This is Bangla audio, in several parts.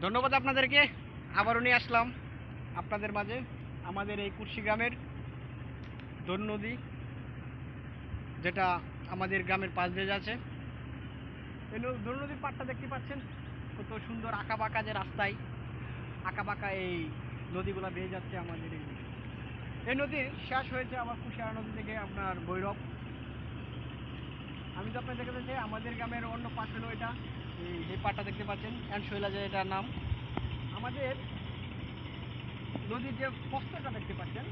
ধন্যবাদ আপনাদেরকে। আবারও নিয়ে আসলাম আপনাদের মাঝে আমাদের এই কুর্শি গ্রামের দোন নদী, যেটা আমাদের গ্রামের পাশ দিয়ে যাচ্ছে। এই দোন নদীর পাড়টা দেখতে পাচ্ছেন, কত সুন্দর আঁকা বাঁকা যে রাস্তায় আঁকা বাঁকা এই নদীগুলো বেয়ে যাচ্ছে আমাদের এই নদীর শেষ হয়েছে আমার কুশিয়ারা নদী থেকে আপনার ভৈরব। আমি তো আপনার দেখতে পাচ্ছি আমাদের গ্রামের অন্য পাশ হলো এটা, এই পাড়টা দেখতে পাচ্ছেন শৈলা, যে এটার নাম। আমাদের নদীর যে প্রস্তরটা দেখতে পাচ্ছেন,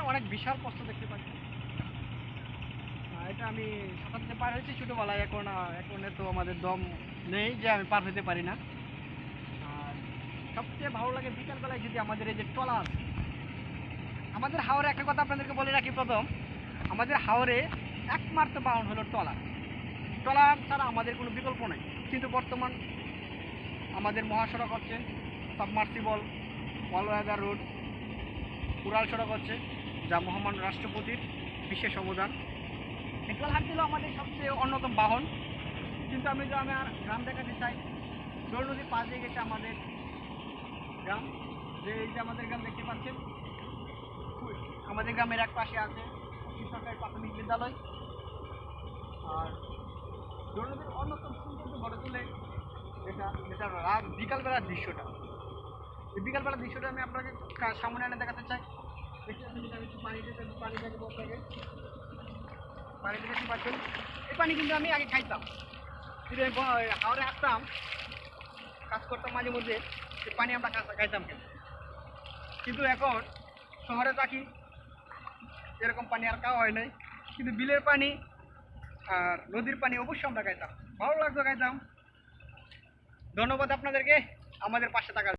অনেক বিশাল প্রস্ত দেখতে পাচ্ছেন। এটা আমি সকাল থেকে পার হয়েছি ছোটোবেলায়, এখন তো আমাদের দম নেই যে আমি পার হতে পারি না। আর সবচেয়ে ভালো লাগে বিকালবেলায় যদি আমাদের এই যে ট্রলার, আমাদের হাওরে একটা কথা আপনাদেরকে বলে রাখি। প্রথম, আমাদের হাওরে একমাত্র বাহন হলো ট্রলার। ট্রলার ছাড়া আমাদের কোনো বিকল্প নেই। কিন্তু বর্তমান আমাদের মহাসড়ক হচ্ছে, সাবমার্সিবল, ওয়ালওয়াগার রোড, উড়াল সড়ক হচ্ছে, যা মহামান্য রাষ্ট্রপতির বিশেষ অবদান। ট্রলার হাট ছিল আমাদের সবচেয়ে অন্যতম বাহন। কিন্তু আমি আর গ্রাম দেখাতে চাই, দোল নদীর পাশ দিয়ে গেছে আমাদের গ্রাম। যে এই যে আমাদের গ্রাম দেখতে পাচ্ছেন, আমাদের গ্রামের এক পাশে আছে সরকারি প্রাথমিক বিদ্যালয়। আর দোল নদীর অন্যতম সৌন্দর্য গড়ে তোলে যেটা রাত বিকালবেলার দৃশ্যটা। এই বিকালবেলার দৃশ্যটা আমি আপনাকে সামনে এনে দেখাতে চাই। দেখতে পাচ্ছেন, আমি একটু পানি দেখবো আপনাকে। পানিতে দেখতে পাচ্ছেন, এই পানি কিন্তু আমি আগে খাইতাম, যদি আমি হাওড়ে আসতাম, কাজ করতাম মাঝে মধ্যে, এই পানি আমরা খাইতাম। কিন্তু এখন শহরে থাকি, এরকম পানি আর খাওয়া হয় নাই। কিন্তু বিলের পানি আর নদীর পানি অবশ্যই আমরা খাইতাম, ভালো লাগতো খাইতাম। ধন্যবাদ আপনাদেরকে আমাদের পাশে থাকার।